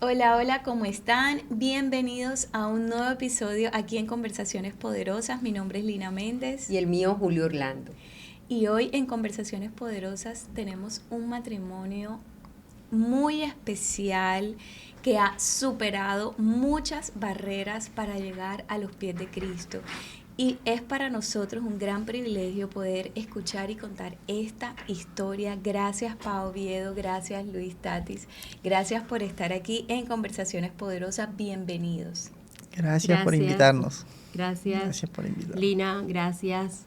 Hola, hola, ¿cómo están? Bienvenidos a un nuevo episodio aquí en Conversaciones Poderosas. Mi nombre es Lina Méndez Y el mío, Julio Orlando. y hoy en Conversaciones Poderosas tenemos un matrimonio muy especial que ha superado muchas barreras para llegar a los pies de Cristo. Y es para nosotros un gran privilegio poder escuchar y contar esta historia. Gracias, Pau Oviedo, gracias, Luis Tatis. Gracias por estar aquí en Conversaciones Poderosas. Bienvenidos. Gracias por Gracias, invitarnos. gracias Gracias por invitarnos. Lina, gracias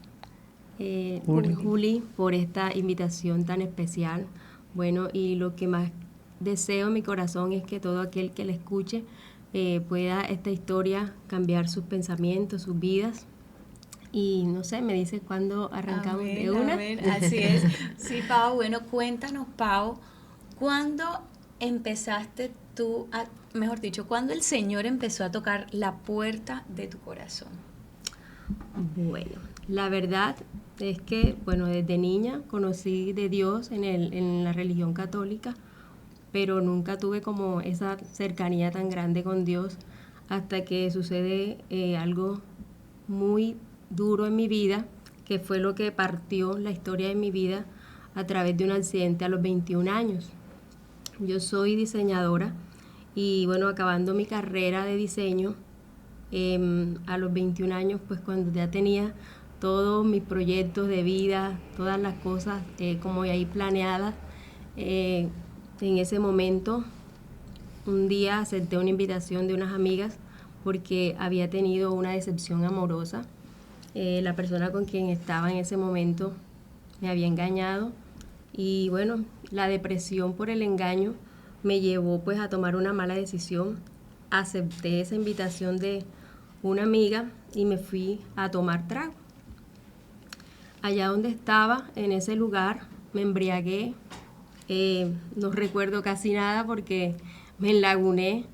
Juli. Juli por esta invitación tan especial. Bueno, y lo que más deseo en mi corazón es que todo aquel que la escuche pueda esta historia cambiar sus pensamientos, sus vidas. Y no sé, me dice cuándo arrancamos de una. Amén, así es. Sí, Pau, bueno, cuéntanos, Pau, ¿cuándo empezaste tú, mejor dicho, cuándo el Señor empezó a tocar la puerta de tu corazón? Bueno, la verdad es que, bueno, desde niña conocí de Dios en la religión católica, pero nunca tuve como esa cercanía tan grande con Dios hasta que sucede algo muy duro en mi vida, que fue lo que partió la historia de mi vida a través de un accidente a los 21 años. Yo soy diseñadora y bueno, acabando mi carrera de diseño, a los 21 años, pues cuando ya tenía todos mis proyectos de vida, todas las cosas como ahí planeadas, en ese momento, un día acepté una invitación de unas amigas porque había tenido una decepción amorosa. La persona con quien estaba en ese momento me había engañado y bueno, la depresión por el engaño me llevó pues a tomar una mala decisión. Acepté esa invitación de una amiga y me fui a tomar trago. Allá donde estaba, en ese lugar, me embriagué. No recuerdo casi nada porque me enlaguné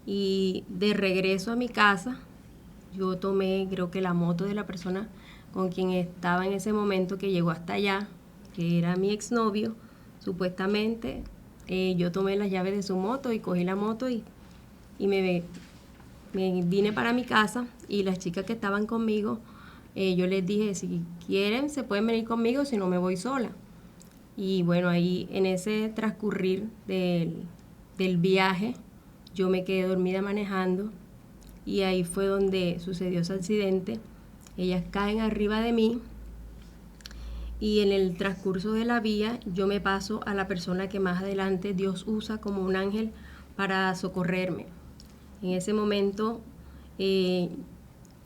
y de regreso a mi casa yo tomé, creo que la moto de la persona con quien estaba en ese momento que llegó hasta allá, que era mi exnovio, supuestamente. Yo tomé las llaves de su moto y cogí la moto y me vine para mi casa y las chicas que estaban conmigo, yo les dije, si quieren se pueden venir conmigo, si no me voy sola. Y bueno, ahí en ese transcurrir del viaje, yo me quedé dormida manejando y ahí fue donde sucedió ese accidente. Ellas caen arriba de mí y en el transcurso de la vía yo me paso a la persona que más adelante Dios usa como un ángel para socorrerme. En ese momento él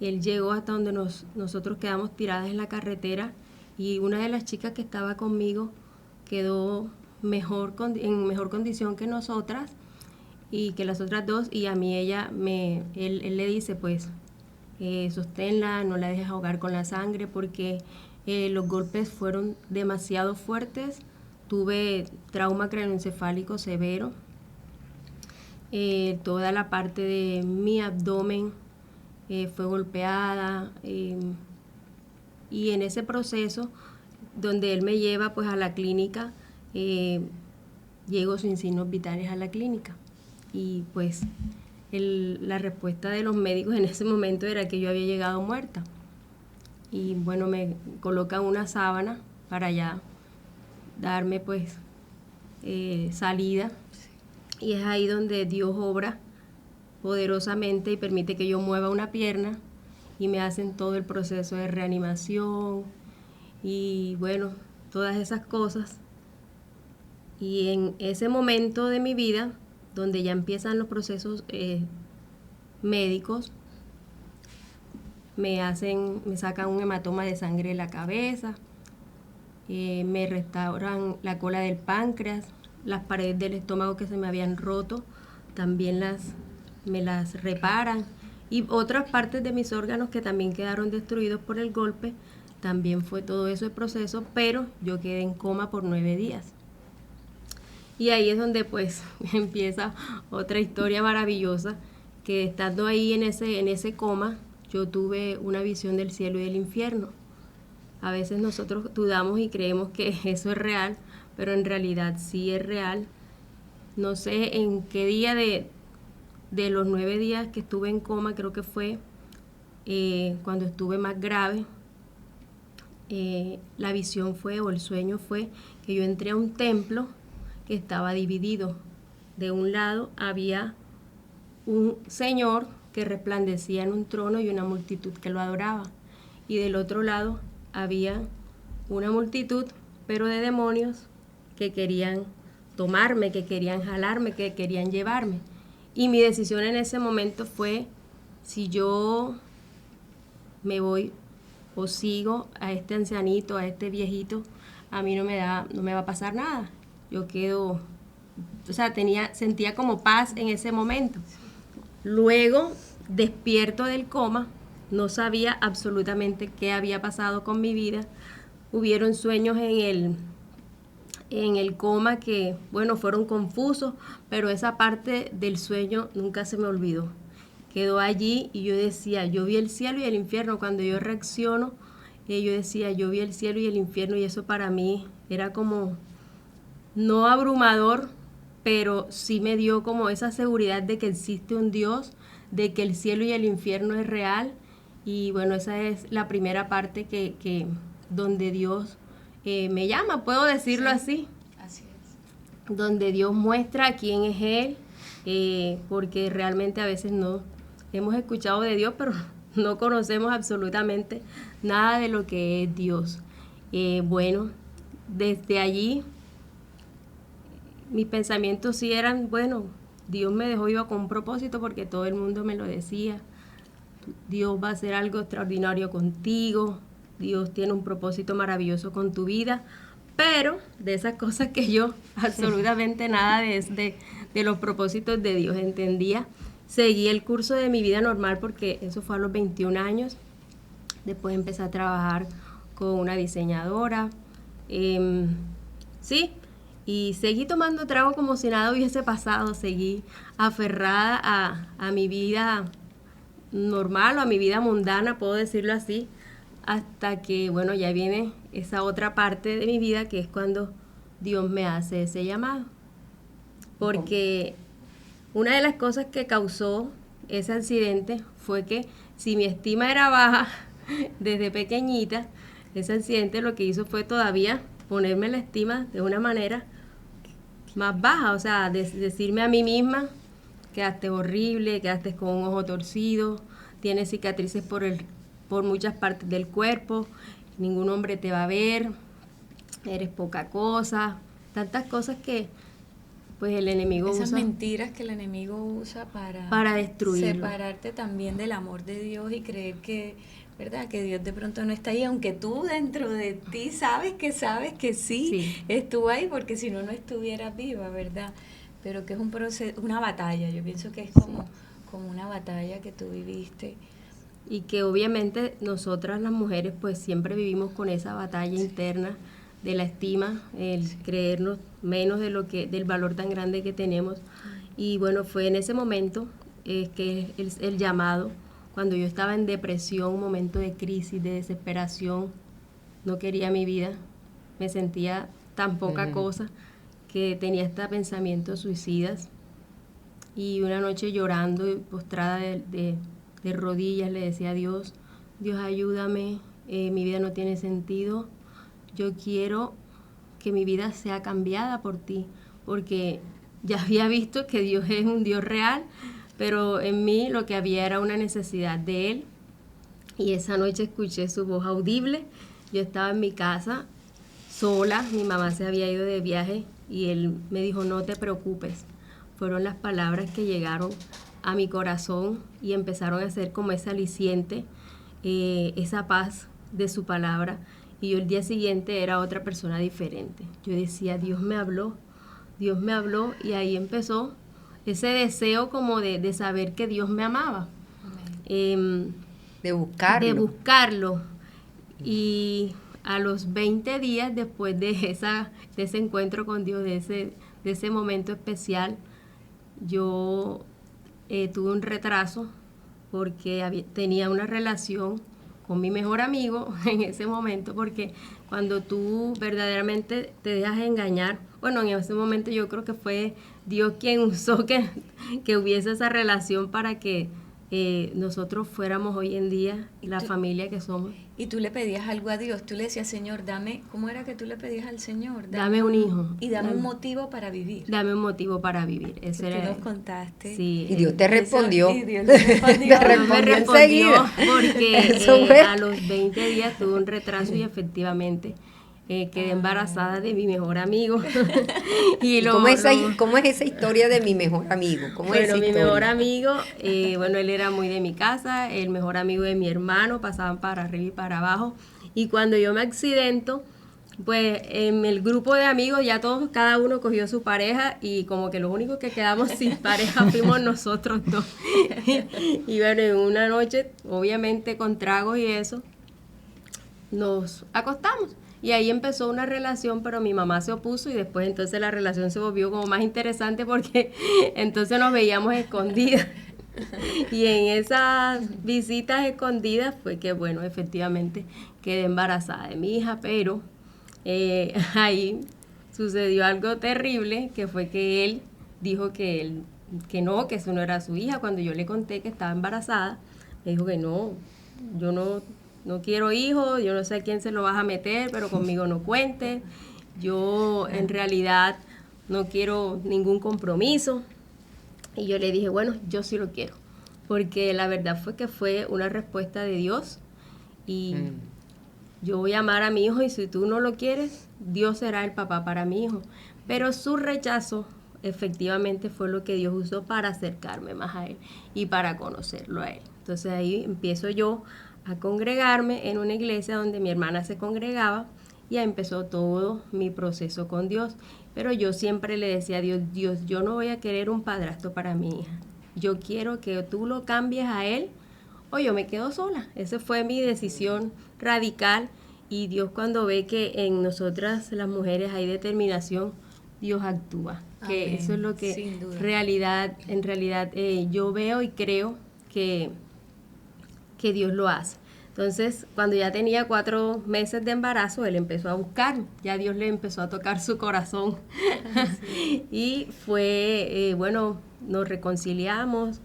llegó hasta donde nosotros quedamos tiradas en la carretera y una de las chicas que estaba conmigo quedó en mejor condición que nosotras y que las otras dos, y a mí él le dice pues sosténla, no la dejes ahogar con la sangre porque los golpes fueron demasiado fuertes, tuve trauma craneoencefálico severo, toda la parte de mi abdomen fue golpeada y en ese proceso donde él me lleva pues a la clínica, llego sin signos vitales a la clínica y pues la respuesta de los médicos en ese momento era que yo había llegado muerta y bueno, me colocan una sábana para ya darme pues salida y es ahí donde Dios obra poderosamente y permite que yo mueva una pierna y me hacen todo el proceso de reanimación y bueno, todas esas cosas. Y en ese momento de mi vida, donde ya empiezan los procesos médicos, me sacan un hematoma de sangre de la cabeza, me restauran la cola del páncreas, las paredes del estómago que se me habían roto, también me las reparan y otras partes de mis órganos que también quedaron destruidos por el golpe, también fue todo eso el proceso, pero yo quedé en coma por 9 días. Y ahí es donde pues empieza otra historia maravillosa, que estando ahí en ese coma, yo tuve una visión del cielo y del infierno. A veces nosotros dudamos y creemos que eso es real, pero en realidad sí es real. No sé en qué día de los 9 días que estuve en coma, creo que fue cuando estuve más grave, la visión fue, o el sueño fue, que yo entré a un templo que estaba dividido. De un lado había un señor que resplandecía en un trono y una multitud que lo adoraba. Y del otro lado había una multitud, pero de demonios que querían tomarme, que querían jalarme, que querían llevarme. Y mi decisión en ese momento fue, si yo me voy o sigo a este ancianito, a este viejito, a mí no me va a pasar nada. Yo quedo, o sea, sentía como paz en ese momento. Luego, despierto del coma, no sabía absolutamente qué había pasado con mi vida. Hubieron sueños en el coma que, bueno, fueron confusos, pero esa parte del sueño nunca se me olvidó. Quedó allí y yo decía, yo vi el cielo y el infierno. Cuando yo reacciono, yo decía, yo vi el cielo y el infierno, y eso para mí era como, no abrumador, pero sí me dio como esa seguridad de que existe un Dios, de que el cielo y el infierno es real. Y bueno, esa es la primera parte que donde Dios me llama, puedo decirlo así. Así es. Donde Dios muestra quién es Él, porque realmente a veces no hemos escuchado de Dios, pero no conocemos absolutamente nada de lo que es Dios. Bueno, desde allí mis pensamientos sí eran, bueno, Dios me dejó viva con un propósito, porque todo el mundo me lo decía. Dios va a hacer algo extraordinario contigo, Dios tiene un propósito maravilloso con tu vida, pero de esas cosas que yo absolutamente nada de los propósitos de Dios entendía. Seguí el curso de mi vida normal, porque eso fue a los 21 años. Después empecé a trabajar con una diseñadora. Sí, y seguí tomando trago como si nada hubiese pasado. Seguí aferrada a mi vida normal o a mi vida mundana, puedo decirlo así, hasta que, bueno, ya viene esa otra parte de mi vida, que es cuando Dios me hace ese llamado. Porque una de las cosas que causó ese accidente fue que, si mi estima era baja desde pequeñita, ese accidente lo que hizo fue todavía ponerme la estima de una manera más baja. O sea, decirme a mí misma, quedaste horrible, quedaste con un ojo torcido, tienes cicatrices por muchas partes del cuerpo, ningún hombre te va a ver, eres poca cosa, tantas cosas que pues el enemigo usa. Esas usa. mentiras que el enemigo usa para destruirlo. Separarte también del amor de Dios y creer que, ¿verdad?, que Dios de pronto no está ahí, aunque tú dentro de ti sabes que sí, estuvo ahí, porque si no, no estuvieras viva, ¿verdad? Pero que es un proceso, una batalla. Yo pienso que es como una batalla que tú viviste. Y que obviamente nosotras las mujeres pues siempre vivimos con esa batalla interna de la estima, el creernos menos del valor tan grande que tenemos. Y bueno, fue en ese momento que el llamado, cuando yo estaba en depresión, un momento de crisis, de desesperación, no quería mi vida, me sentía tan poca cosa que tenía hasta pensamientos suicidas. Y una noche llorando y postrada de rodillas le decía a Dios, Dios ayúdame, mi vida no tiene sentido, yo quiero que mi vida sea cambiada por ti, porque ya había visto que Dios es un Dios real, pero en mí lo que había era una necesidad de Él. Y esa noche escuché su voz audible. Yo estaba en mi casa sola, mi mamá se había ido de viaje y Él me dijo, no te preocupes. Fueron las palabras que llegaron a mi corazón y empezaron a ser como ese aliciente, esa paz de su palabra. Y yo el día siguiente era otra persona diferente. Yo decía, Dios me habló, y ahí empezó ese deseo como de saber que Dios me amaba. De buscarlo. De buscarlo. Y a los 20 días después de ese encuentro con Dios, de ese momento especial, yo tuve un retraso porque tenía una relación con mi mejor amigo en ese momento, porque cuando tú verdaderamente te dejas engañar, bueno, en ese momento yo creo que fue Dios quien usó que hubiese esa relación para que nosotros fuéramos hoy en día la familia que somos. Y tú le pedías algo a Dios, tú le decías, Señor, dame, ¿cómo era que tú le pedías al Señor? Dame un hijo. Y dame un motivo para vivir. Dame un motivo para vivir. Eso Tú era, nos contaste. Sí, Y Dios te respondió. Y Dios te respondió. Te respondió enseguida. Porque Eso fue. a los 20 días tuve un retraso y efectivamente quedé embarazada de mi mejor amigo. ¿Cómo es esa historia de mi mejor amigo? ¿Cómo es esa mi historia? mejor amigo, él era muy de mi casa, el mejor amigo de mi hermano, pasaban para arriba y para abajo. Y cuando yo me accidento, pues en el grupo de amigos ya todos, cada uno cogió su pareja y como que los únicos que quedamos sin pareja fuimos nosotros dos. Y bueno, en una noche, obviamente con tragos y eso, nos acostamos. Y ahí empezó una relación, pero mi mamá se opuso y después entonces la relación se volvió como más interesante porque entonces nos veíamos escondidas. Y en esas visitas escondidas fue que, bueno, efectivamente quedé embarazada de mi hija, pero ahí sucedió algo terrible, que fue que él dijo que eso no era su hija. Cuando yo le conté que estaba embarazada, me dijo que no, yo no quiero hijos, yo no sé a quién se lo vas a meter, pero conmigo no cuentes. Yo en realidad no quiero ningún compromiso. Y yo le dije, bueno, yo sí lo quiero, porque la verdad fue que fue una respuesta de Dios y yo voy a amar a mi hijo y si tú no lo quieres, Dios será el papá para mi hijo. Pero su rechazo efectivamente fue lo que Dios usó para acercarme más a él y para conocerlo a él. Entonces ahí empiezo yo a congregarme en una iglesia donde mi hermana se congregaba y ahí empezó todo mi proceso con Dios. Pero yo siempre le decía a Dios, yo no voy a querer un padrastro para mi hija. Yo quiero que tú lo cambies a él o yo me quedo sola. Esa fue mi decisión radical y Dios cuando ve que en nosotras las mujeres hay determinación, Dios actúa. Que Amén. eso es lo que Sin duda. en realidad yo veo y creo que Dios lo hace. Entonces, cuando ya tenía 4 meses de embarazo, él empezó a buscarme. Ya Dios le empezó a tocar su corazón. Sí. Y fue, nos reconciliamos,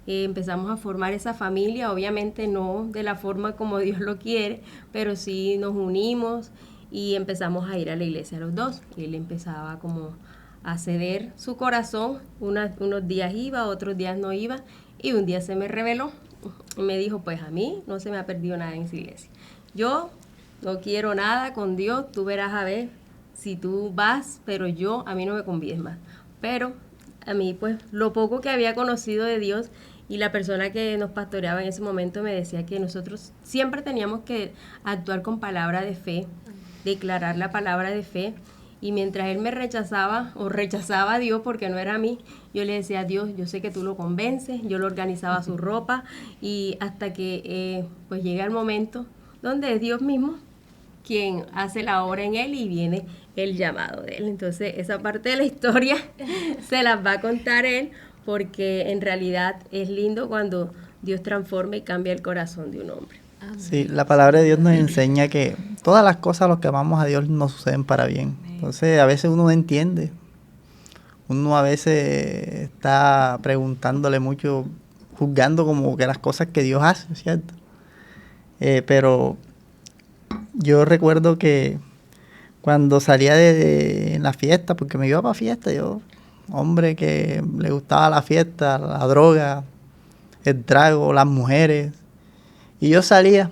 empezamos a formar esa familia. Obviamente no de la forma como Dios lo quiere, pero sí nos unimos y empezamos a ir a la iglesia los dos. Él empezaba como a ceder su corazón. Unos días iba, otros días no iba. Y un día se me reveló. Y me dijo, pues a mí no se me ha perdido nada en esa iglesia. Yo no quiero nada con Dios, tú verás a ver si tú vas, pero a mí no me conviene más. Pero a mí, pues, lo poco que había conocido de Dios y la persona que nos pastoreaba en ese momento me decía que nosotros siempre teníamos que actuar con palabra de fe, declarar la palabra de fe. Y mientras él me rechazaba a Dios porque no era a mí, yo le decía a Dios, yo sé que tú lo convences, yo le organizaba su ropa y hasta que pues llega el momento donde es Dios mismo quien hace la obra en él y viene el llamado de él. Entonces esa parte de la historia se las va a contar él porque en realidad es lindo cuando Dios transforma y cambia el corazón de un hombre. Sí, la palabra de Dios nos enseña que todas las cosas, los que amamos a Dios, nos suceden para bien. Entonces, a veces uno no entiende. Uno a veces está preguntándole mucho, juzgando como que las cosas que Dios hace, ¿cierto? Pero yo recuerdo que cuando salía de la fiesta, porque me iba para fiesta, yo, hombre que le gustaba la fiesta, la droga, el trago, las mujeres. Y yo salía,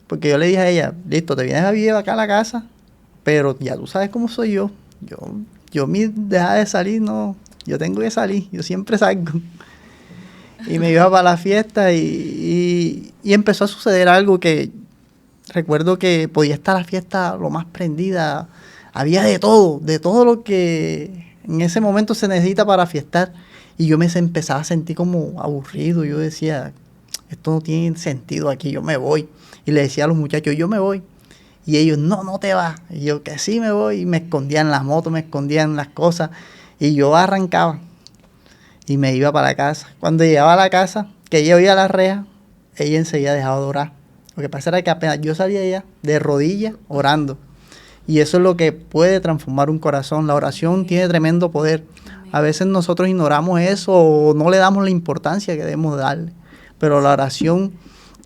porque yo le dije a ella, listo, te vienes a vivir acá a la casa, pero ya tú sabes cómo soy yo. Yo mi dejar de salir, no, yo tengo que salir, yo siempre salgo. Y me iba para la fiesta y empezó a suceder algo que recuerdo que podía estar la fiesta lo más prendida, había de todo lo que en ese momento se necesita para fiestar. Y yo me empezaba a sentir como aburrido, yo decía, esto no tiene sentido aquí, yo me voy. Y le decía a los muchachos, yo me voy. Y ellos, no te vas. Y yo, que sí me voy. Y me escondían las motos, me escondían las cosas. Y yo arrancaba. Y me iba para la casa. Cuando llegaba a la casa, que ella oía la reja, ella enseguida dejaba de orar. Lo que pasa era que apenas yo salía allá de rodillas orando. Y eso es lo que puede transformar un corazón. La oración tiene tremendo poder. A veces nosotros ignoramos eso o no le damos la importancia que debemos darle. Pero la oración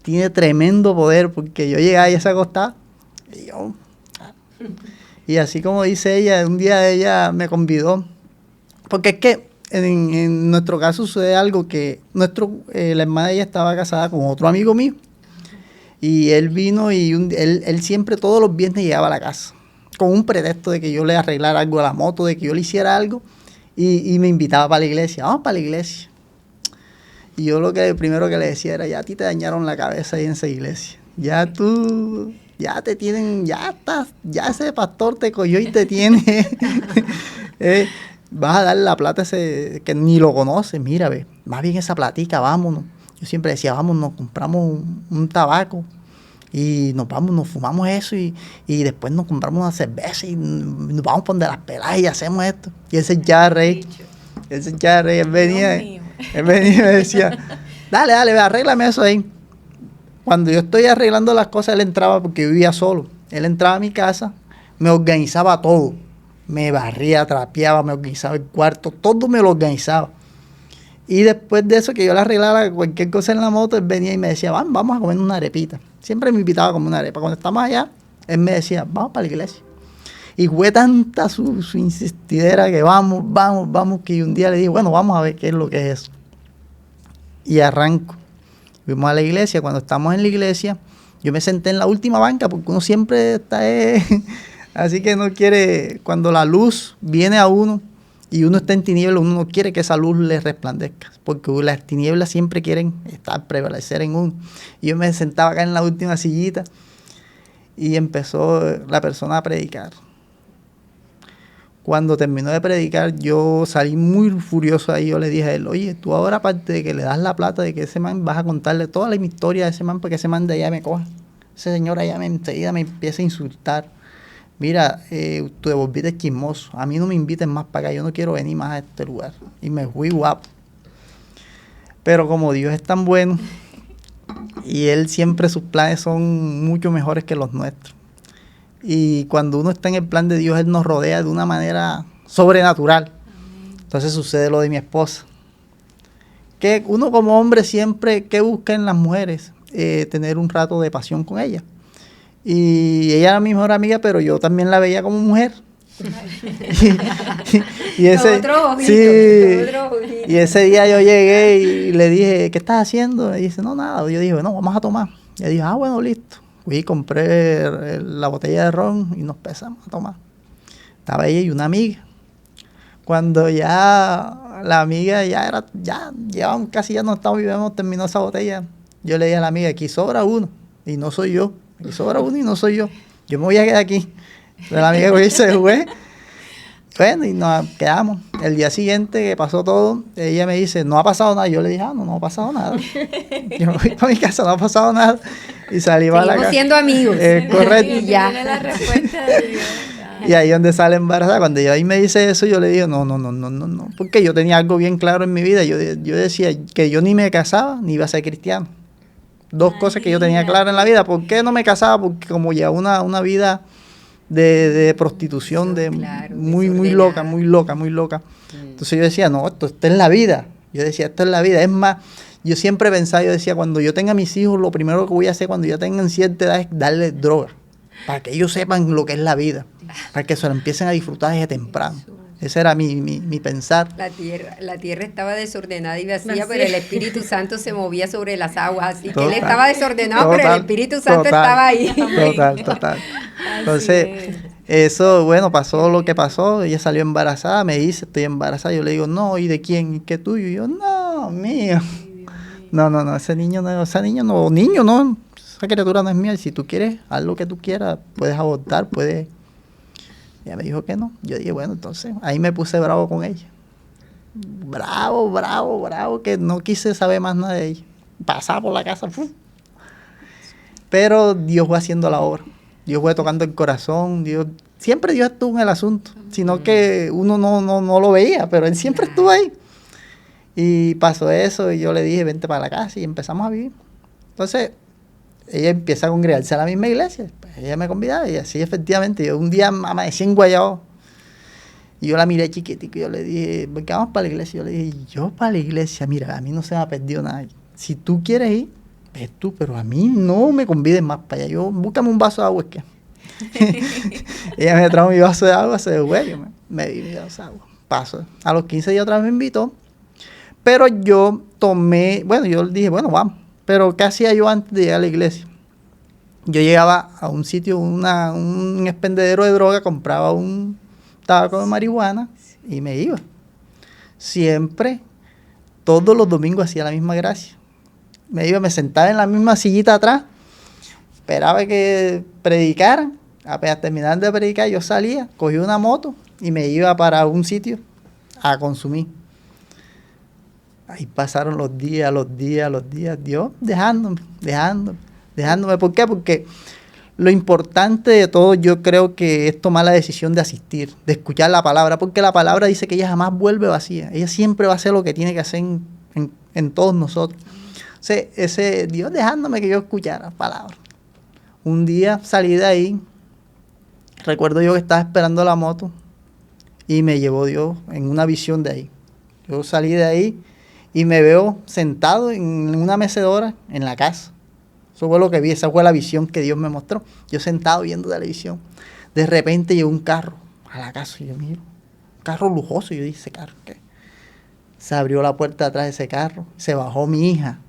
tiene tremendo poder, porque yo llegaba y ella se acostaba y así como dice ella, un día ella me convidó, porque es que en nuestro caso sucede algo que la hermana de ella estaba casada con otro amigo mío, y él vino y él siempre todos los viernes llegaba a la casa con un pretexto de que yo le arreglara algo a la moto, de que yo le hiciera algo, y me invitaba para la iglesia. Vamos para la iglesia. Y yo lo primero que le decía era, ya a ti te dañaron la cabeza ahí en esa iglesia. Ya tú, ya te tienen, ya ese pastor te cogió y te tiene. Vas a darle la plata a ese que ni lo conoce. Mira, ve, más bien esa platica, vámonos. Yo siempre decía, vamos, nos compramos un tabaco y nos vamos, nos fumamos eso y después nos compramos una cerveza y nos vamos a poner las peladas y hacemos esto. Y ese ya rey, él venía y me decía, dale, arréglame eso ahí. Cuando yo estoy arreglando las cosas, él entraba, porque yo vivía solo. Él entraba a mi casa, me organizaba todo. Me barría, trapeaba, me organizaba el cuarto, todo me lo organizaba. Y después de eso, que yo le arreglara cualquier cosa en la moto, él venía y me decía, vamos a comer una arepita. Siempre me invitaba a comer una arepa. Cuando estábamos allá, él me decía, vamos para la iglesia. Y fue tanta su insistidera que vamos, que un día le dije, bueno, vamos a ver qué es lo que es eso. Y arranco. Fuimos a la iglesia. Cuando estamos en la iglesia, yo me senté en la última banca, porque uno siempre está así que no quiere, cuando la luz viene a uno y uno está en tinieblas, uno no quiere que esa luz le resplandezca, porque las tinieblas siempre quieren prevalecer en uno. Y yo me sentaba acá en la última sillita y empezó la persona a predicar. Cuando terminó de predicar, yo salí muy furioso ahí. Yo le dije a él, oye, tú ahora, aparte de que le das la plata, de que ese man, vas a contarle toda la historia de ese man, para que ese man de allá me coja. Ese señor allá enseguida me empieza a insultar. Mira, tú devolviste chismoso. A mí no me inviten más para acá. Yo no quiero venir más a este lugar. Y me fui guapo. Pero como Dios es tan bueno, y Él siempre, sus planes son mucho mejores que los nuestros. Y cuando uno está en el plan de Dios, Él nos rodea de una manera sobrenatural. Entonces sucede lo de mi esposa. Que uno como hombre siempre, ¿qué busca en las mujeres? Tener un rato de pasión con ella. Y ella era mi mejor amiga, pero yo también la veía como mujer. y ese día yo llegué y le dije, ¿qué estás haciendo? Y dice, no, nada. Yo dije, no, vamos a tomar. Y ella dijo, bueno, listo. Fui, compré la botella de ron y nos empezamos a tomar. Estaba ella y una amiga. Cuando ya la amiga ya llevamos casi, ya no estamos viviendo, terminó esa botella. Yo le dije a la amiga, aquí sobra uno y no soy yo. Aquí sobra uno y no soy yo. Yo me voy a quedar aquí. Entonces la amiga se fue. Bueno, y nos quedamos. El día siguiente que pasó todo, ella me dice, no ha pasado nada. Yo le dije, no ha pasado nada. Yo me voy para mi casa, no ha pasado nada. Y salimos a la casa. Siendo amigos. Correcto. Y ya. La respuesta de Dios. Y ahí es donde sale embarazada. Cuando ella ahí me dice eso, yo le digo, no. Porque yo tenía algo bien claro en mi vida. Yo decía que yo ni me casaba, ni iba a ser cristiano. Dos cosas que yo tenía claras en la vida. ¿Por qué no me casaba? Porque como ya una vida de prostitución, claro, muy loca. Entonces yo decía, no, esto es la vida. Yo decía, esto es la vida. Es más, yo siempre pensaba, yo decía, cuando yo tenga mis hijos, lo primero que voy a hacer cuando ya tengan cierta edad es darles droga, para que ellos sepan lo que es la vida, para que se lo empiecen a disfrutar desde temprano. Ese era mi pensar. La tierra estaba desordenada y vacía, pero el Espíritu Santo se movía sobre las aguas. Así que él estaba desordenado, pero el Espíritu Santo estaba ahí. Total. Entonces, eso, bueno, pasó lo que pasó. Ella salió embarazada, me dice, estoy embarazada. Yo le digo, no, ¿y de quién? ¿Y qué tuyo? Y yo, no, mío. No, ese niño no. Esa criatura no es mía. Si tú quieres, haz lo que tú quieras. Puedes abortar, puedes... Ella me dijo que no. Yo dije, bueno, entonces ahí me puse bravo con ella. Bravo, que no quise saber más nada de ella. Pasaba por la casa. Pero Dios fue haciendo la obra. Dios fue tocando el corazón. Siempre Dios estuvo en el asunto. Sino que uno no lo veía, pero Él siempre estuvo ahí. Y pasó eso y yo le dije, vente para la casa y empezamos a vivir. Entonces, ella empieza a congregarse a la misma iglesia. Pues ella me convidaba y así efectivamente. Yo un día amanecí en Guayabo y yo la miré chiquitico y yo le dije, ¿por qué vamos para la iglesia? Yo le dije, yo para la iglesia, mira, a mí no se me ha perdido nada. Si tú quieres ir, ves tú, pero a mí no me convides más para allá. Búscame un vaso de agua, es que. Ella me trajo mi vaso de agua, se fue, yo me di mi vaso de agua. Paso. A los 15 días otra vez me invitó, pero yo yo le dije, bueno, vamos. Pero ¿qué hacía yo antes de llegar a la iglesia? Yo llegaba a un sitio, un expendedero de droga, compraba un tabaco de marihuana y me iba. Siempre, todos los domingos hacía la misma gracia. Me sentaba en la misma sillita atrás, esperaba que predicaran. Apenas terminaban de predicar, yo salía, cogía una moto y me iba para un sitio a consumir. Ahí pasaron los días, Dios dejándome. ¿Por qué? Porque lo importante de todo yo creo que es tomar la decisión de asistir, de escuchar la palabra, porque la palabra dice que ella jamás vuelve vacía. Ella siempre va a hacer lo que tiene que hacer en todos nosotros. O sea, ese Dios dejándome que yo escuchara la palabra. Un día salí de ahí, recuerdo yo que estaba esperando la moto y me llevó Dios en una visión de ahí. Yo salí de ahí y me veo sentado en una mecedora en la casa. Eso fue lo que vi, esa fue la visión que Dios me mostró. Yo sentado viendo televisión. De repente llegó un carro a la casa y yo miro, un carro lujoso. Y yo dije, ¿ese carro qué? Se abrió la puerta de atrás de ese carro, se bajó mi hija.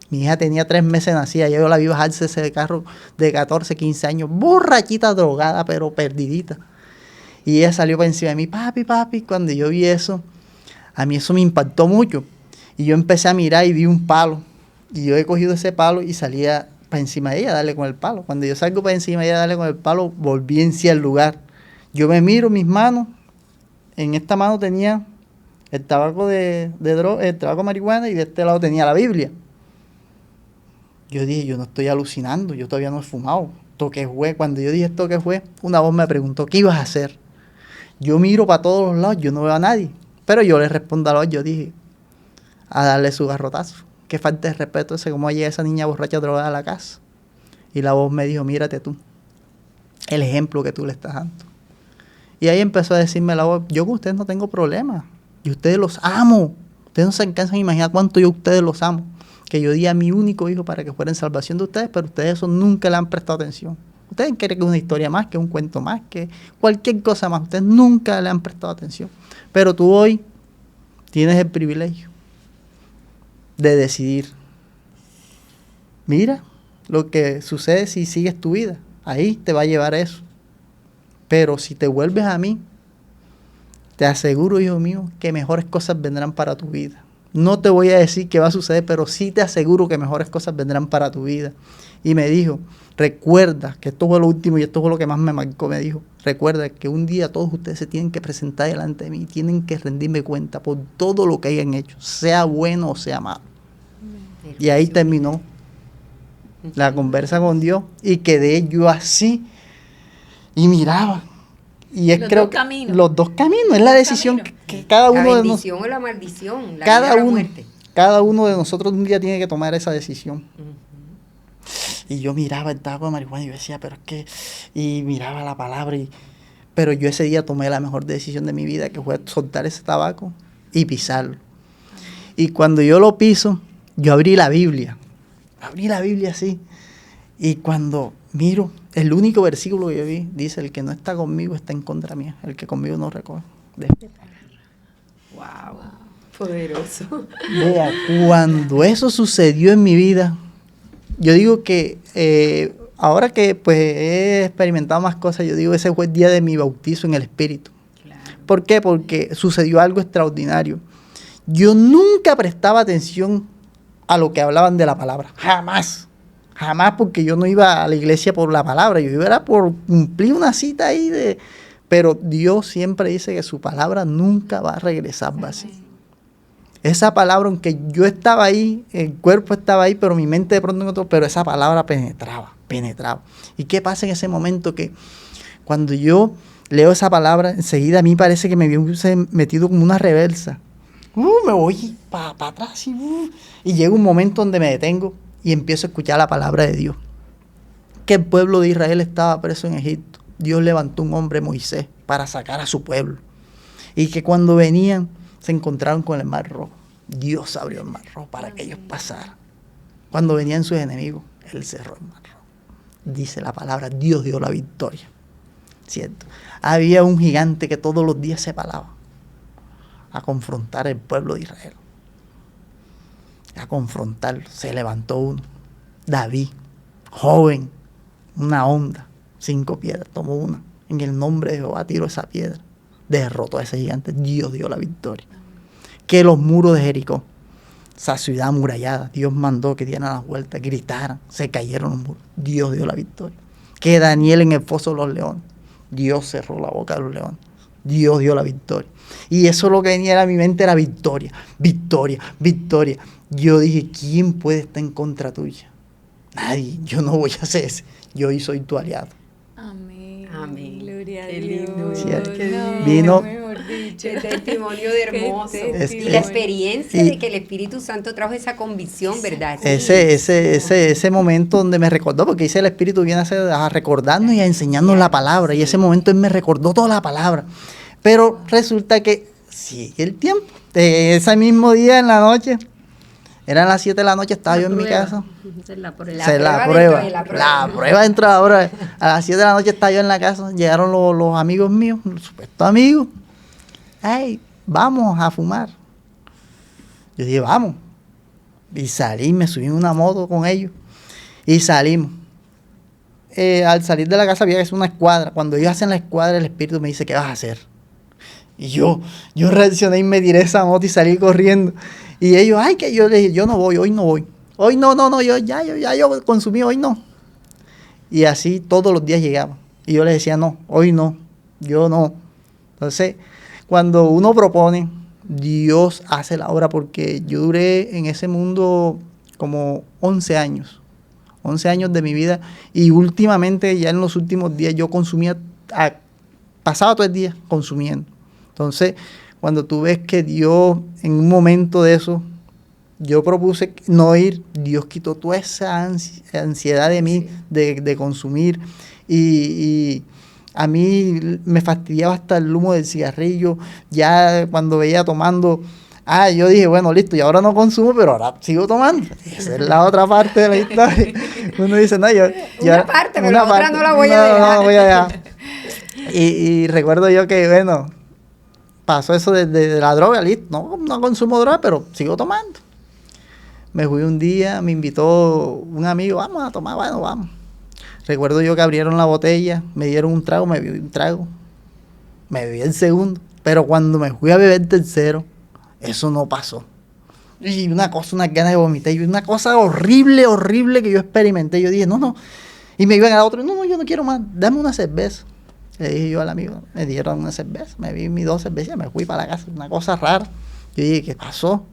Mi hija tenía 3 meses nacida, yo la vi bajarse ese carro de 14, 15 años, borrachita, drogada, pero perdidita. Y ella salió para encima de mí, papi. Cuando yo vi eso, a mí eso me impactó mucho. Y yo empecé a mirar y vi un palo. Y yo he cogido ese palo y salía para encima de ella a darle con el palo. Cuando yo salgo para encima de ella a darle con el palo, volví en sí al lugar. Yo me miro mis manos. En esta mano tenía el tabaco el tabaco de marihuana y de este lado tenía la Biblia. Yo dije, yo no estoy alucinando, yo todavía no he fumado. ¿Esto qué fue? Cuando yo dije esto qué fue, una voz me preguntó, ¿qué ibas a hacer? Yo miro para todos los lados, yo no veo a nadie. Pero yo le respondo a la voz, yo dije, a darle su garrotazo. Qué falta de respeto ese, cómo llega esa niña borracha drogada a la casa. Y la voz me dijo, mírate tú, el ejemplo que tú le estás dando. Y ahí empezó a decirme la voz, yo con ustedes no tengo problema, y ustedes los amo. Ustedes no se alcanzan a imaginar cuánto yo a ustedes los amo. Que yo di a mi único hijo para que fuera en salvación de ustedes, pero ustedes eso nunca le han prestado atención. Ustedes creen que es una historia más, que un cuento más, que cualquier cosa más. Ustedes nunca le han prestado atención. Pero tú hoy tienes el privilegio de decidir. Mira lo que sucede si sigues tu vida. Ahí te va a llevar eso. Pero si te vuelves a mí, te aseguro, hijo mío, que mejores cosas vendrán para tu vida. No te voy a decir qué va a suceder, pero sí te aseguro que mejores cosas vendrán para tu vida. Y me dijo, recuerda, que esto fue lo último y esto fue lo que más me marcó, me dijo, recuerda que un día todos ustedes se tienen que presentar delante de mí y tienen que rendirme cuenta por todo lo que hayan hecho, sea bueno o sea malo. Y ahí terminó la conversa con Dios y quedé yo así y miraba. Y es creo que los dos caminos, es la decisión que cada uno de nosotros. La bendición o la maldición, la vida o la muerte. Cada uno de nosotros un día tiene que tomar esa decisión. Y yo miraba el tabaco de marihuana y yo decía, pero es que, y miraba la palabra, pero yo ese día tomé la mejor decisión de mi vida, que fue soltar ese tabaco y pisarlo. Y cuando yo lo piso, yo abrí la Biblia así, y cuando miro, el único versículo que yo vi, dice, el que no está conmigo está en contra mía, el que conmigo no recoge. Wow, poderoso. Vea, cuando eso sucedió en mi vida, yo digo que ahora que pues he experimentado más cosas, yo digo, ese fue el día de mi bautizo en el Espíritu. Claro. ¿Por qué? Porque sucedió algo extraordinario. Yo nunca prestaba atención a lo que hablaban de la palabra, jamás, porque yo no iba a la iglesia por la palabra, yo iba por cumplir una cita ahí pero Dios siempre dice que su palabra nunca va a regresar vacía. Esa palabra, aunque yo estaba ahí, el cuerpo estaba ahí, pero mi mente de pronto en otro, pero esa palabra penetraba. ¿Y qué pasa en ese momento? Que cuando yo leo esa palabra, enseguida a mí parece que me hubiese metido como una reversa. Me voy para atrás y llega un momento donde me detengo y empiezo a escuchar la palabra de Dios. que el pueblo de Israel estaba preso en Egipto, Dios levantó un hombre, Moisés, para sacar a su pueblo. Y que cuando venían, se encontraron con el Mar Rojo. Dios abrió el Mar Rojo para que ellos pasaran. Cuando venían sus enemigos, Él cerró el Mar Rojo. Dice la palabra, Dios dio la victoria. ¿Cierto? Había un gigante que todos los días se paraba a confrontar al pueblo de Israel. A confrontarlo. Se levantó uno. David, joven, una onda, 5 piedras, tomó una. En el nombre de Jehová tiró esa piedra. Derrotó a ese gigante. Dios dio la victoria. Que los muros de Jericó, esa ciudad amurallada, Dios mandó que dieran las vueltas, gritaran, se cayeron los muros. Dios dio la victoria. Que Daniel en el foso de los leones, Dios cerró la boca de los leones. Dios dio la victoria. Y eso lo que venía a mi mente era victoria, victoria, victoria. Yo dije, ¿quién puede estar en contra tuya? Nadie. Yo no voy a hacer eso. Yo hoy soy tu aliado. Amén. Amén. Gloria a Qué Dios. lindo. Cierto. No, Vino- mejor dicho. Qué testimonio de hermoso. Qué Y testimonio. la experiencia Y- de que el Espíritu Santo trajo esa convicción, ¿verdad? Ese momento donde me recordó, porque dice el Espíritu viene a recordarnos y a enseñarnos la palabra, y ese momento Él me recordó toda la palabra. Pero resulta que sigue el tiempo. Ese mismo día en la noche, eran las 7 de la noche, estaba yo en mi casa. Esa es la prueba. La Se la prueba prueba. dentro de la prueba. La prueba dentro de la prueba. A las 7 de la noche estaba yo en la casa. Llegaron los amigos míos, los supuestos amigos. Ay, vamos a fumar. Yo dije, vamos. Y salí, me subí en una moto con ellos. Y salimos. Al salir de la casa había que hacer una escuadra. Cuando ellos hacen la escuadra, el Espíritu me dice, ¿qué vas a hacer? Y yo reaccioné y me tiré esa moto y salí corriendo. Y ellos, ay, que yo les dije, yo no voy, hoy no voy. Hoy no, yo consumí, hoy no. Y así todos los días llegaba. Y yo les decía, no, hoy no, yo no. Entonces, cuando uno propone, Dios hace la obra, porque yo duré en ese mundo como 11 años. 11 años de mi vida. Y últimamente, ya en los últimos días, yo consumía, pasaba todo el día consumiendo. Entonces, cuando tú ves que Dios, en un momento de eso, yo propuse no ir, Dios quitó toda esa ansiedad de mí de consumir. Y a mí me fastidiaba hasta el humo del cigarrillo. Ya cuando veía tomando, yo dije, bueno, listo, y ahora no consumo, pero ahora sigo tomando. Esa es la otra parte de la historia. Uno dice, no, Una parte, pero la otra no la voy a dejar. No la voy a dejar. Y recuerdo yo que, bueno, pasó eso de la droga, listo. No consumo droga, pero sigo tomando. Me fui un día, me invitó un amigo, vamos a tomar, bueno, vamos. Recuerdo yo que abrieron la botella, me dieron un trago, me bebí un trago. Me bebí el segundo, pero cuando me fui a beber el tercero, eso no pasó. Y unas ganas de vomitar, y una cosa horrible, horrible que yo experimenté. Yo dije, no. Y me iban a dar otro, no, yo no quiero más, dame una cerveza. Le dije yo al amigo, me dieron una cerveza, me bebí mis 2 cervezas, me fui para la casa, una cosa rara. Yo dije, ¿qué pasó?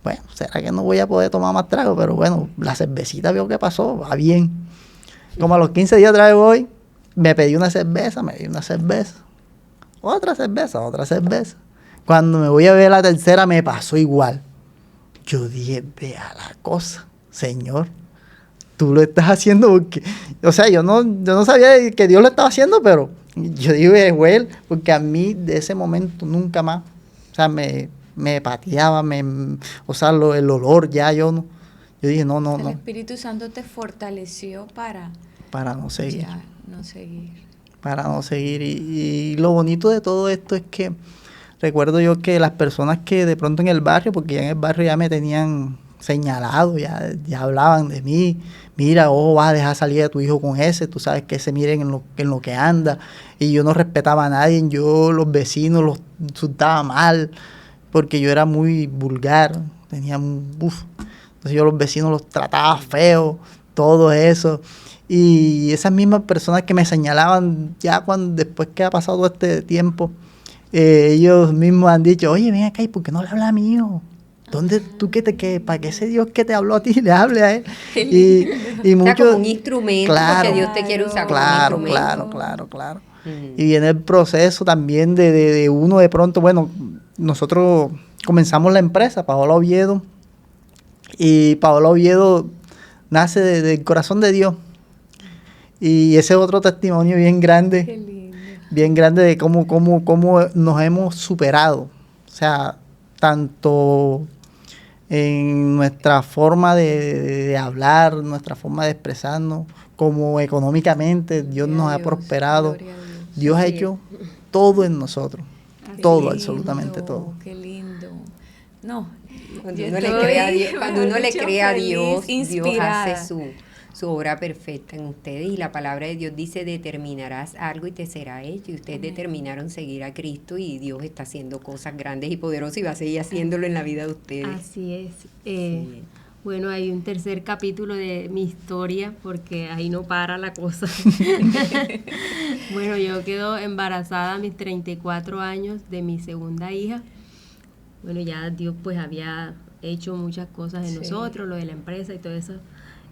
Bueno, será que no voy a poder tomar más trago, pero bueno, la cervecita veo que pasó, va bien. Como a los 15 días otra vez voy, me pedí una cerveza, otra cerveza. Cuando me voy a beber la tercera me pasó igual. Yo dije, vea la cosa, Señor, tú lo estás haciendo porque, o sea, yo no sabía que Dios lo estaba haciendo, pero yo digo, es Él, porque a mí de ese momento nunca más, o sea, me pateaba, o sea, el olor ya, yo dije, no. El Espíritu Santo te fortaleció para no seguir. ya no seguir. Para no seguir. Y lo bonito de todo esto es que recuerdo yo que las personas que de pronto en el barrio, porque ya en el barrio ya me tenían señalado, ya hablaban de mí, mira, vas a dejar salir a tu hijo con ese, tú sabes que ese miren en lo que anda, y yo no respetaba a nadie, yo los vecinos los insultaba mal, porque yo era muy vulgar, entonces yo los vecinos los trataba feo, todo eso. Y esas mismas personas que me señalaban ya después que ha pasado todo este tiempo, ellos mismos han dicho, oye, ven acá, ¿y por qué no le habla a mi hijo? ¿Dónde tú para que ese Dios que te habló a ti le hable a él? Y O sea, muchos, como un instrumento, porque Dios te quiere usar como un instrumento. Claro. Y viene el proceso también de uno de pronto, bueno, nosotros comenzamos la empresa, Paola Oviedo, y Paola Oviedo nace del corazón de Dios. Y ese es otro testimonio bien grande. Qué lindo. Bien grande de cómo nos hemos superado. O sea, tanto en nuestra forma de hablar, nuestra forma de expresarnos, como económicamente, Dios Gloria nos a ha Dios, prosperado. gloria a Dios. Dios ha Así hecho todo en nosotros. Qué Todo, lindo, absolutamente todo. Qué lindo. No, Cuando yo uno le cree a Dios, estoy, cuando uno le mejor dicho, cree a feliz, Dios, Dios inspirada. hace su obra perfecta en ustedes, y la palabra de Dios dice: determinarás algo y te será hecho. Y ustedes determinaron seguir a Cristo, y Dios está haciendo cosas grandes y poderosas y va a seguir haciéndolo en la vida de ustedes. Así es. Sí. Bueno, hay un tercer capítulo de mi historia, porque ahí no para la cosa. Bueno, yo quedo embarazada a mis 34 años de mi segunda hija. Bueno, ya Dios pues había hecho muchas cosas en Sí. nosotros, lo de la empresa y todo eso,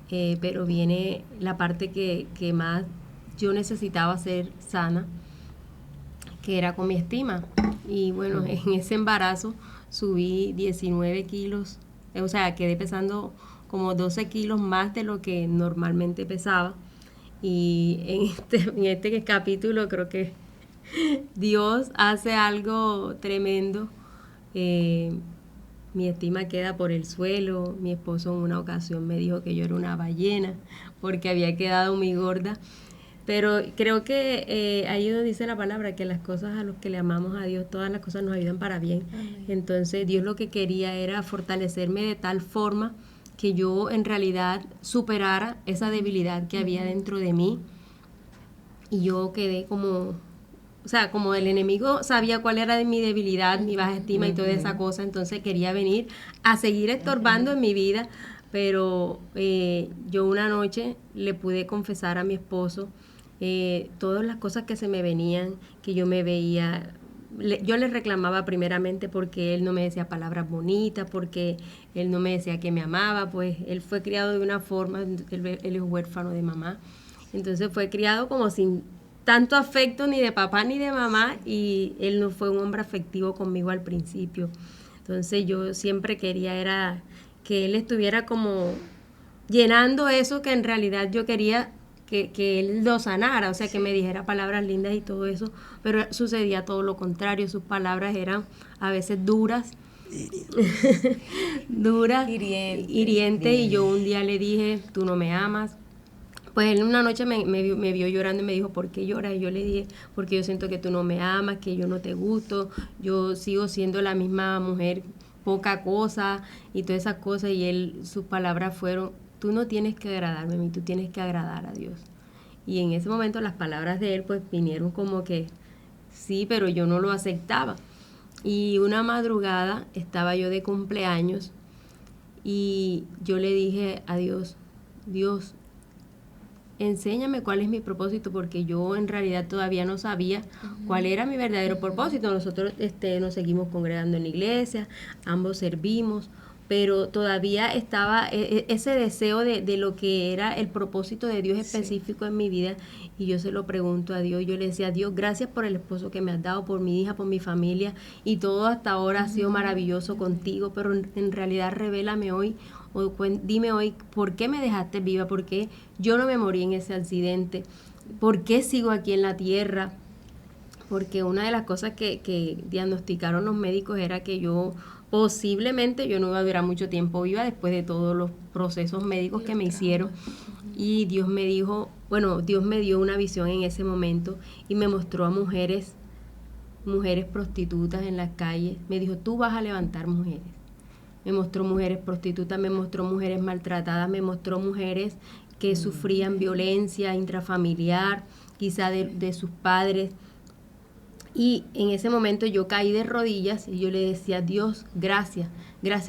pero viene la parte que más yo necesitaba ser sana, que era con mi estima. Y bueno, en ese embarazo subí 19 kilos, o sea, quedé pesando como 12 kilos más de lo que normalmente pesaba. Y en este capítulo creo que Dios hace algo tremendo. Mi estima queda por el suelo. Mi esposo en una ocasión me dijo que yo era una ballena porque había quedado muy gorda. Pero creo que ahí donde dice la palabra que las cosas a los que le amamos a Dios, todas las cosas nos ayudan para bien. Amén. Entonces Dios lo que quería era fortalecerme de tal forma que yo en realidad superara esa debilidad que había dentro de mí. Y yo quedé como, o sea, como el enemigo sabía cuál era de mi debilidad, mi baja estima y toda esa cosa, entonces quería venir a seguir estorbando en mi vida. Pero yo una noche le pude confesar a mi esposo todas las cosas que se me venían, que yo me veía. Yo le reclamaba primeramente porque él no me decía palabras bonitas, porque él no me decía que me amaba, pues él fue criado de una forma, él es huérfano de mamá, entonces fue criado como sin tanto afecto ni de papá ni de mamá, y él no fue un hombre afectivo conmigo al principio. Entonces yo siempre quería era que él estuviera como llenando eso que en realidad yo quería que él lo sanara, o sea, que me dijera palabras lindas y todo eso, pero sucedía todo lo contrario. Sus palabras eran a veces duras, duras, hirientes, y yo un día le dije: tú no me amas. Pues él una noche me vio llorando y me dijo: ¿por qué lloras? Y yo le dije: porque yo siento que tú no me amas, que yo no te gusto, yo sigo siendo la misma mujer, poca cosa y todas esas cosas. Y él, sus palabras fueron: tú no tienes que agradarme a mí, tú tienes que agradar a Dios. Y en ese momento las palabras de él pues vinieron como que sí, pero yo no lo aceptaba. Y una madrugada estaba yo de cumpleaños y yo le dije a Dios: Dios, enséñame cuál es mi propósito, porque yo en realidad todavía no sabía cuál era mi verdadero propósito. Nosotros nos seguimos congregando en la iglesia, ambos servimos, pero todavía estaba ese deseo de lo que era el propósito de Dios específico en mi vida. Y yo se lo pregunto a Dios, yo le decía: Dios, gracias por el esposo que me has dado, por mi hija, por mi familia, y todo hasta ahora ha sido maravilloso contigo, pero en realidad revélame hoy, o dime hoy, ¿por qué me dejaste viva? ¿Por qué yo no me morí en ese accidente? ¿Por qué sigo aquí en la tierra? Porque una de las cosas que diagnosticaron los médicos era que posiblemente yo no iba a durar mucho tiempo viva después de todos los procesos médicos que me hicieron. Y Dios me dijo, bueno, Dios me dio una visión en ese momento y me mostró a mujeres prostitutas en las calles. Me dijo: tú vas a levantar mujeres. Me mostró mujeres prostitutas, me mostró mujeres maltratadas, me mostró mujeres que sufrían violencia intrafamiliar, quizá de sus padres. Y en ese momento yo caí de rodillas y yo le decía: Dios, gracias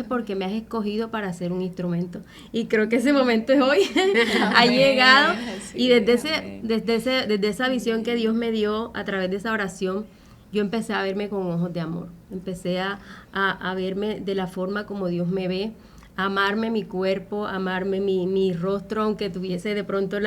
porque me has escogido para ser un instrumento. Y creo que ese momento es hoy, ha llegado. Y desde esa visión que Dios me dio a través de esa oración, yo empecé a verme con ojos de amor. Empecé a verme de la forma como Dios me ve, amarme mi cuerpo, amarme mi rostro, aunque tuviese de pronto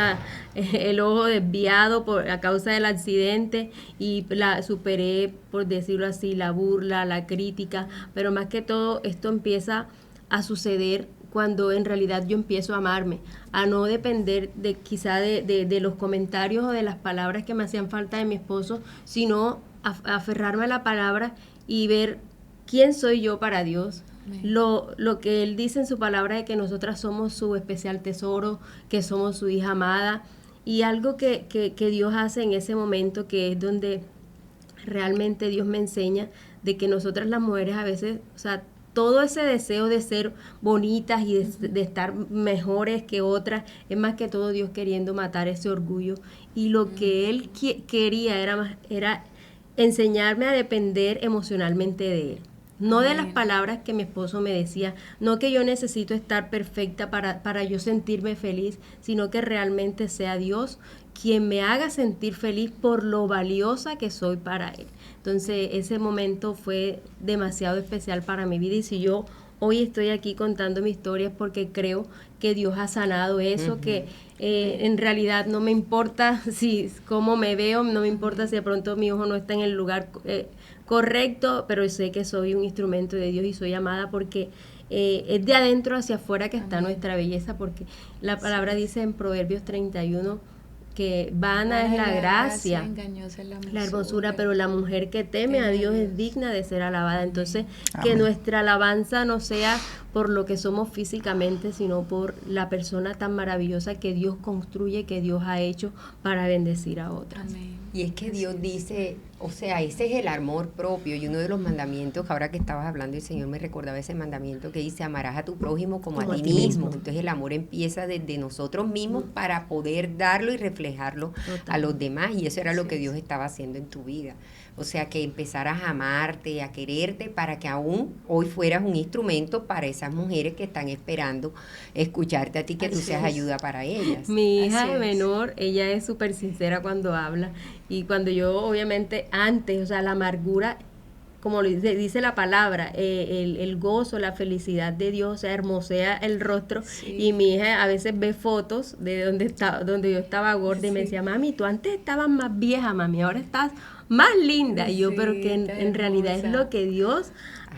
el ojo desviado a causa del accidente, y superé, por decirlo así, la burla, la crítica, pero más que todo esto empieza a suceder cuando en realidad yo empiezo a amarme, a no depender de quizá de los comentarios o de las palabras que me hacían falta de mi esposo, sino aferrarme a la palabra y ver quién soy yo para Dios. Lo que Él dice en su palabra de que nosotras somos su especial tesoro, que somos su hija amada, y algo que Dios hace en ese momento, que es donde realmente Dios me enseña de que nosotras las mujeres a veces, o sea, todo ese deseo de ser bonitas y de estar mejores que otras, es más que todo Dios queriendo matar ese orgullo. Y lo que Él quería era enseñarme a depender emocionalmente de Él. No de las palabras que mi esposo me decía, no que yo necesito estar perfecta para yo sentirme feliz, sino que realmente sea Dios quien me haga sentir feliz por lo valiosa que soy para Él. Entonces ese momento fue demasiado especial para mi vida, y si yo hoy estoy aquí contando mi historia es porque creo que Dios ha sanado eso, que en realidad no me importa cómo me veo, no me importa si de pronto mi ojo no está en el lugar correcto, pero sé que soy un instrumento de Dios y soy amada porque es de adentro hacia afuera que está nuestra belleza, porque la palabra dice en Proverbios 31 que vana es la gracia, engañosa es la hermosura, pero la mujer que teme a Dios es digna de ser alabada. Entonces, que Amén. nuestra alabanza no sea por lo que somos físicamente, sino por la persona tan maravillosa que Dios construye, que Dios ha hecho para bendecir a otras. Amén. Y es que Dios dice, o sea, ese es el amor propio, y uno de los mandamientos que ahora que estabas hablando, el Señor me recordaba ese mandamiento que dice, amarás a tu prójimo como a ti mismo. Entonces el amor empieza desde nosotros mismos para poder darlo y reflejarlo a los demás, y eso era lo que Dios estaba haciendo en tu vida. O sea, que empezaras a amarte, a quererte, para que aún hoy fueras un instrumento para esas mujeres que están esperando escucharte a ti, que tú seas ayuda para ellas. Mi hija Así es. menor, ella es súper sincera cuando habla, y cuando yo obviamente antes, o sea, la amargura, como dice la palabra, el gozo, la felicidad de Dios, o sea, hermosea el rostro. Sí. Y mi hija a veces ve fotos de donde yo estaba gorda y me decía, mami, tú antes estabas más vieja, mami, ahora estás más linda. Y yo, Sí, pero que tan en realidad es hermosa. lo que Dios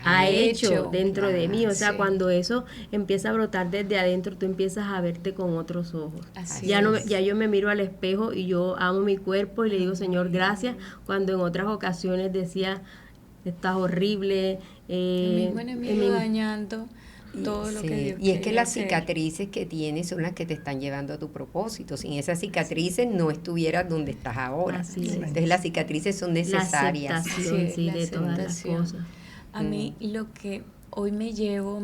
ha hecho dentro de mí. O sea, sí. cuando eso empieza a brotar desde adentro, tú empiezas a verte con otros ojos. Así Ya es. ya yo me miro al espejo y yo amo mi cuerpo y le digo, Señor, gracias, cuando en otras ocasiones decía, estás horrible. El mismo enemigo dañando todo lo Sí, que Dios y es que quería las hacer. cicatrices que tienes son las que te están llevando a tu propósito. Sin esas cicatrices no estuvieras donde estás ahora. Así es. Entonces las cicatrices son La necesarias. aceptación, Sí, sí, la de todas las aceptación. cosas. A mí lo que hoy me llevo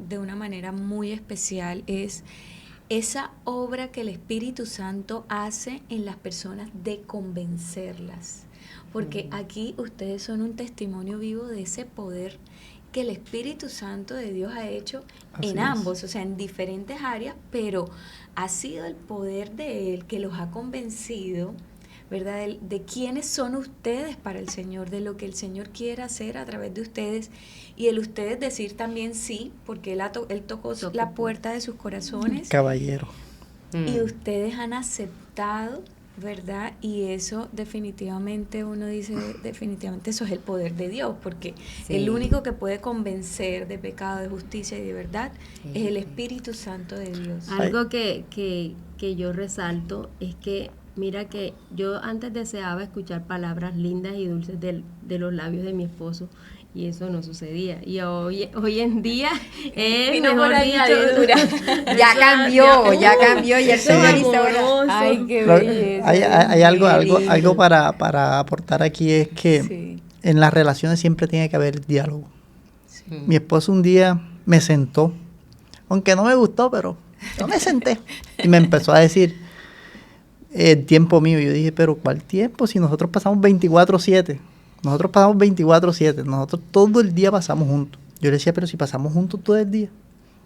de una manera muy especial es esa obra que el Espíritu Santo hace en las personas de convencerlas. Porque aquí ustedes son un testimonio vivo de ese poder que el Espíritu Santo de Dios ha hecho Así en es. ambos, o sea, en diferentes áreas, pero ha sido el poder de Él que los ha convencido, ¿verdad? De quiénes son ustedes para el Señor, de lo que el Señor quiere hacer a través de ustedes, y el ustedes decir también sí, porque Él tocó la puerta de sus corazones, Caballero. y ustedes han aceptado, ¿verdad? Y eso definitivamente uno dice, definitivamente eso es el poder de Dios, porque Sí. el único que puede convencer de pecado, de justicia y de verdad Sí. es el Espíritu Santo de Dios. Algo que yo resalto es que, mira que yo antes deseaba escuchar palabras lindas y dulces de los labios de mi esposo, y eso no sucedía. Y hoy en día es Vino por mejor añadidura. Ya cambió, y el eso Sí. es Señor ahora- amoroso. Ay, qué Lo- belleza. hay algo lindo. para aportar aquí, es que Sí. en las relaciones siempre tiene que haber diálogo. Mm. Mi esposo un día me sentó, aunque no me gustó, pero yo me senté y me empezó a decir el tiempo mío. Yo dije, pero ¿cuál tiempo? Si nosotros pasamos 24/7. Nosotros pasamos 24/7. Nosotros todo el día pasamos juntos. Yo le decía, pero si pasamos juntos todo el día.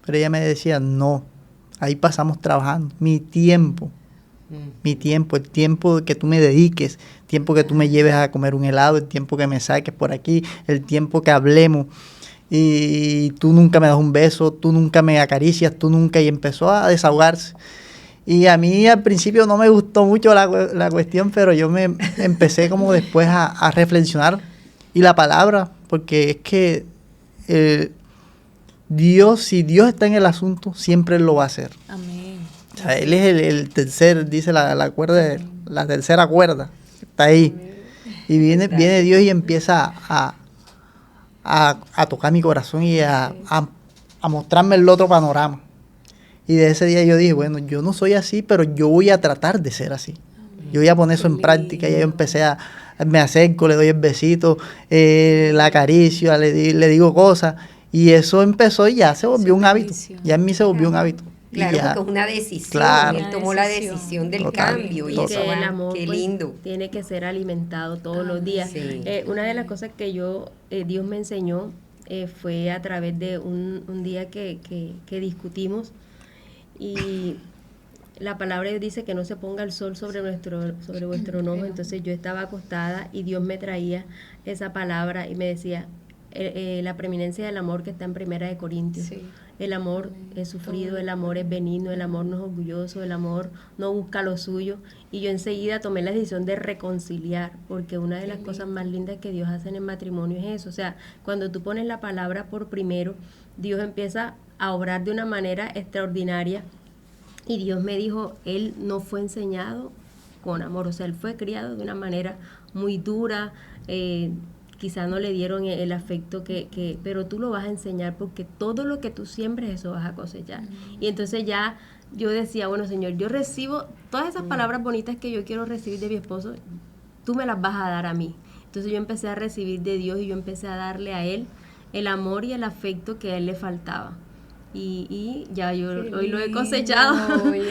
Pero ella me decía, no, ahí pasamos trabajando. Mi tiempo, el tiempo que tú me dediques, el tiempo que tú me lleves a comer un helado, el tiempo que me saques por aquí, el tiempo que hablemos. Y tú nunca me das un beso, tú nunca me acaricias, tú nunca. Y empezó a desahogarse. Y a mí al principio no me gustó mucho la cuestión, pero yo me empecé como después a reflexionar. Y la palabra, porque es que Dios, si Dios está en el asunto, siempre Él lo va a hacer. Amén. O sea, Él es el tercer, dice la cuerda, la tercera cuerda, está ahí. Y viene Dios y empieza a tocar mi corazón y a mostrarme el otro panorama. Y de ese día yo dije, bueno, yo no soy así, pero yo voy a tratar de ser así. Yo voy a poner eso en práctica. Y yo empecé me acerco, le doy el besito, la acaricio, le digo cosas. Y eso empezó y ya se volvió un hábito. Ya en mí se volvió un hábito. Claro, ya, porque es una decisión. Claro. Él tomó la decisión del cambio. Y eso que el amor qué pues, lindo. tiene que ser alimentado todos los días. Sí. Una de las cosas que Dios me enseñó fue a través de un día que discutimos, y la palabra dice que no se ponga el sol sobre vuestro enojo. Entonces yo estaba acostada y Dios me traía esa palabra y me decía la preeminencia del amor que está en 1 Corintios. Sí. El amor es sufrido, el amor es benigno, el amor no es orgulloso, el amor no busca lo suyo. Y yo enseguida tomé la decisión de reconciliar, porque una de las cosas más lindas que Dios hace en el matrimonio es eso. O sea, cuando tú pones la palabra por primero, Dios empieza a obrar de una manera extraordinaria. Y Dios me dijo, Él no fue enseñado con amor, o sea, Él fue criado de una manera muy dura, quizá no le dieron el afecto pero tú lo vas a enseñar, porque todo lo que tú siembres, eso vas a cosechar. Y entonces ya yo decía, bueno, Señor, yo recibo todas esas palabras bonitas que yo quiero recibir de mi esposo, tú me las vas a dar a mí. Entonces yo empecé a recibir de Dios y yo empecé a darle a Él el amor y el afecto que a Él le faltaba. Y ya yo hoy lo he cosechado. Hoy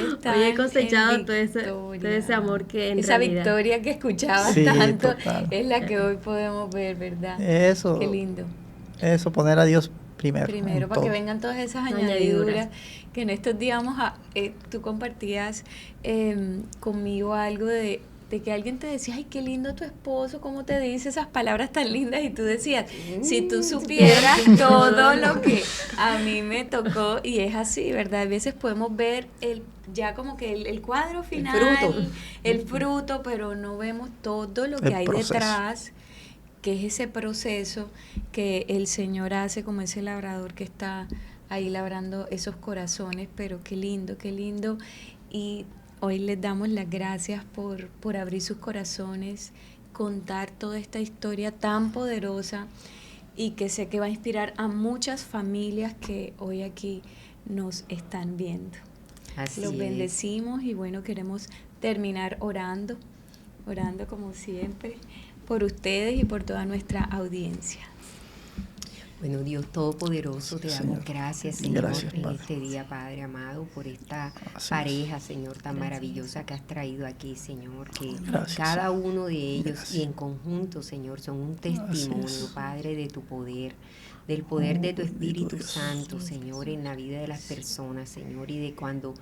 he cosechado todo ese amor que en esa realidad, victoria que escuchabas tanto, total, es la que hoy podemos ver, ¿verdad? Eso. Qué lindo. Eso, poner a Dios primero para que vengan todas esas añadiduras. Que en estos días tú compartías conmigo algo de que alguien te decía, ay, qué lindo tu esposo, cómo te dice esas palabras tan lindas, y tú decías, si tú supieras todo lo que a mí me tocó. Y es así, ¿verdad? A veces podemos ver ya como que el cuadro final, el fruto, pero no vemos todo lo que hay detrás, que es ese proceso que el Señor hace como ese labrador que está ahí labrando esos corazones. Pero qué lindo, y hoy les damos las gracias por abrir sus corazones, contar toda esta historia tan poderosa, y que sé que va a inspirar a muchas familias que hoy aquí nos están viendo. Los bendecimos y bueno, queremos terminar orando como siempre por ustedes y por toda nuestra audiencia. Bueno, Dios Todopoderoso, te damos gracias, Señor, gracias, en este día, Padre amado, por esta pareja, Señor, tan maravillosa que has traído aquí, Señor, que cada uno de ellos y en conjunto, Señor, son un testimonio, Padre, de tu poder, del poder de tu Espíritu Santo, Señor, en la vida de las personas, Señor, y de cuando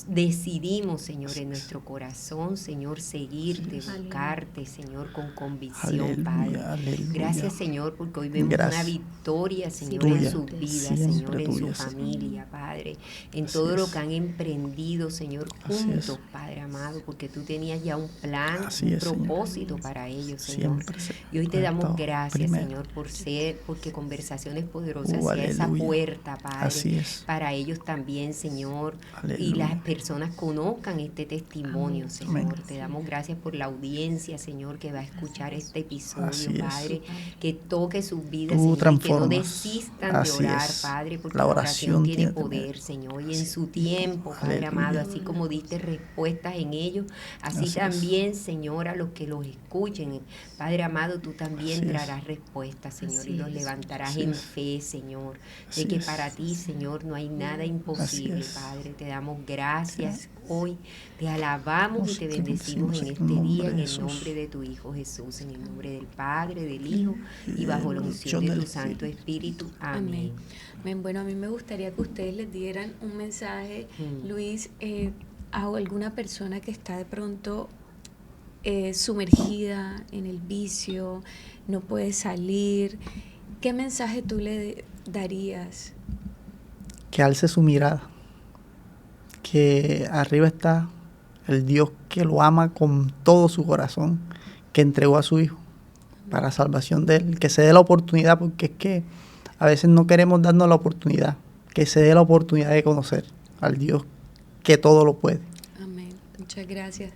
decidimos, Señor, en nuestro corazón, Señor, seguirte, buscarte, Señor, con convicción, Padre. Gracias, Señor, porque hoy vemos una victoria, Señor, en sus vidas, Señor, en su familia, Padre, en todo lo que han emprendido, Señor, juntos, Padre amado, porque tú tenías ya un plan, un propósito para ellos, Señor. Y hoy te damos gracias, Señor, porque Conversaciones Poderosas sea esa puerta, Padre, para ellos también, Señor, y las personas conozcan este testimonio, Señor. Te damos gracias por la audiencia, Señor, que va a escuchar este episodio, Padre, que toque sus vidas, Señor, y que no desistan de orar, Padre, porque la oración tiene poder, Señor, y en su tiempo, Padre amado, así como diste respuestas en ellos, así también, Señor, a los que los escuchen, Padre amado, tú también traerás respuestas, Señor, y los levantarás en fe, Señor, de que para ti, Señor, no hay nada imposible, Padre. Te damos gracias hoy, te alabamos y te bendecimos en este día, en el nombre de tu Hijo Jesús, en el nombre del Padre, del Hijo y bajo la unción de tu Santo Espíritu. Amén. Bueno, a mí me gustaría que ustedes les dieran un mensaje, Luis, a alguna persona que está de pronto sumergida en el vicio, no puede salir. ¿Qué mensaje tú le darías? Que alce su mirada, que arriba está el Dios que lo ama con todo su corazón, que entregó a su Hijo para salvación de él, que se dé la oportunidad, porque es que a veces no queremos darnos la oportunidad, que se dé la oportunidad de conocer al Dios que todo lo puede. Amén. Muchas gracias.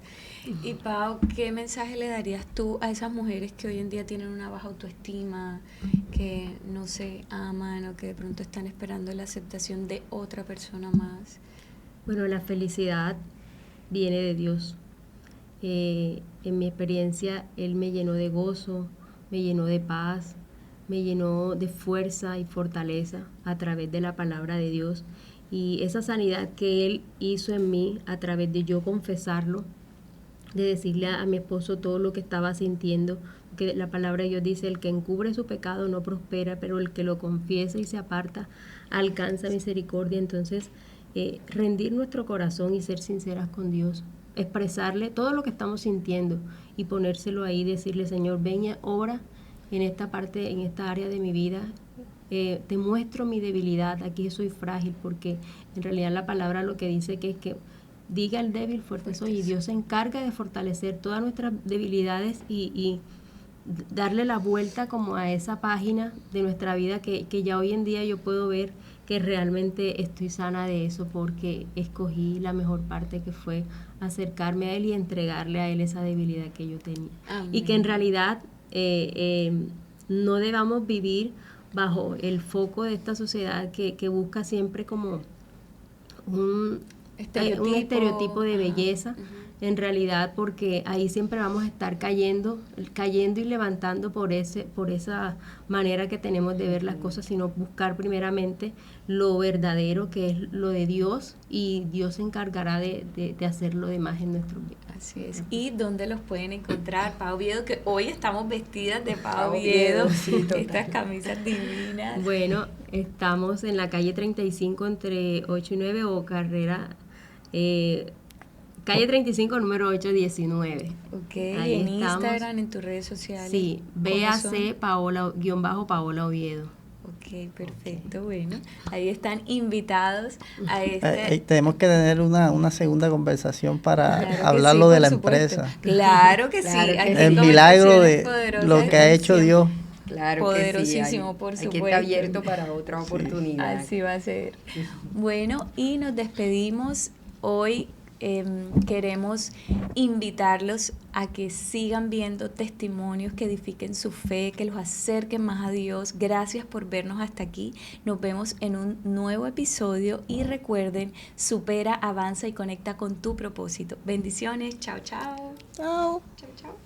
Y Pau, ¿qué mensaje le darías tú a esas mujeres que hoy en día tienen una baja autoestima, que no se aman o que de pronto están esperando la aceptación de otra persona más? Bueno, la felicidad viene de Dios. En mi experiencia, Él me llenó de gozo, me llenó de paz, me llenó de fuerza y fortaleza a través de la palabra de Dios. Y esa sanidad que Él hizo en mí a través de yo confesarlo, de decirle a mi esposo todo lo que estaba sintiendo, que la palabra de Dios dice, el que encubre su pecado no prospera, pero el que lo confiesa y se aparta alcanza misericordia. Entonces, rendir nuestro corazón y ser sinceras con Dios, expresarle todo lo que estamos sintiendo y ponérselo ahí, decirle, Señor, ven y obra en esta parte, en esta área de mi vida. Te muestro mi debilidad, aquí soy frágil, porque en realidad la palabra lo que dice que es que diga el débil, fuerte soy, y Dios se encarga de fortalecer todas nuestras debilidades y darle la vuelta como a esa página de nuestra vida que ya hoy en día yo puedo ver que realmente estoy sana de eso, porque escogí la mejor parte, que fue acercarme a Él y entregarle a Él esa debilidad que yo tenía. Amén. Y que en realidad no debamos vivir bajo el foco de esta sociedad que busca siempre como un estereotipo de belleza, en realidad, porque ahí siempre vamos a estar cayendo y levantando por esa manera que tenemos de ver las cosas, sino buscar primeramente lo verdadero, que es lo de Dios, y Dios se encargará de hacer lo demás en nuestros vidas. Así es. ¿Y dónde los pueden encontrar, Pau Oviedo? Que hoy estamos vestidas de Pau Oviedo, sí, estas camisas divinas. Bueno, estamos en la calle 35 entre 8 y 9 o calle 35, número 819. Ok, Ahí en estamos. Instagram, en tus redes sociales. Sí, BAC Paola Oviedo. Ok, perfecto, bueno. Ahí están invitados a Tenemos que tener una segunda conversación para Claro que hablarlo sí, de la por supuesto. empresa. Claro que Claro sí. que Aquí sí. El milagro conversaciones de poderosas lo que ha hecho siempre. Dios. Claro que sí. Poderosísimo, por Hay que supuesto. estar abierto para otra oportunidad. Así va a ser. Bueno, y nos despedimos. Hoy queremos invitarlos a que sigan viendo testimonios que edifiquen su fe, que los acerquen más a Dios. Gracias por vernos hasta aquí. Nos vemos en un nuevo episodio y recuerden, supera, avanza y conecta con tu propósito. Bendiciones. Chao, chao. Chao. Chao, chao.